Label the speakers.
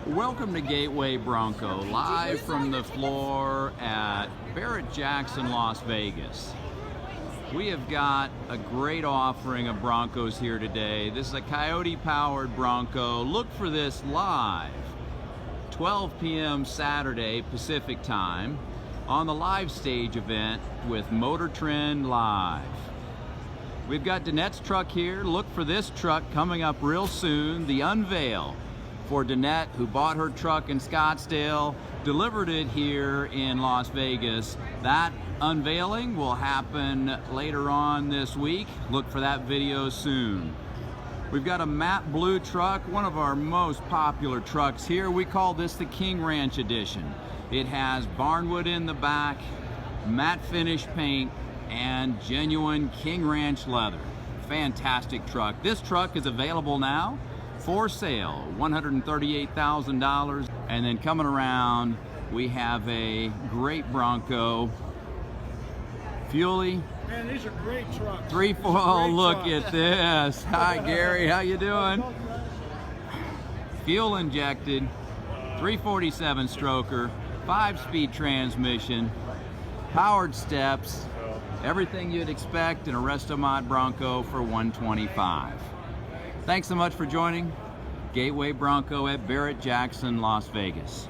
Speaker 1: Welcome to Gateway Bronco, live from the floor at Barrett Jackson, Las Vegas. We have got a great offering of Broncos here today. This is a Coyote-powered Bronco. Look for this live, 12 p.m. Saturday Pacific Time, on the live stage event with Motor Trend Live. We've got Danette's truck here. Look for this truck coming up real soon, the unveil for Danette, who bought her truck in Scottsdale, delivered it here in Las Vegas. That unveiling will happen later on this week. Look for that video soon. We've got a matte blue truck, one of our most popular trucks here. We call this the King Ranch Edition. It has barnwood in the back, matte finish paint, and genuine King Ranch leather. Fantastic truck. This truck is available now for sale, $138,000. And then coming around, we have a great Bronco. Fuelie.
Speaker 2: Man, these are great trucks.
Speaker 1: Oh, look at this. Hi, Gary. How you doing? Fuel injected, 347 stroker, 5-speed transmission, powered steps, everything you'd expect in a Restomod Bronco for $125,000. Thanks so much for joining Gateway Bronco at Barrett Jackson, Las Vegas.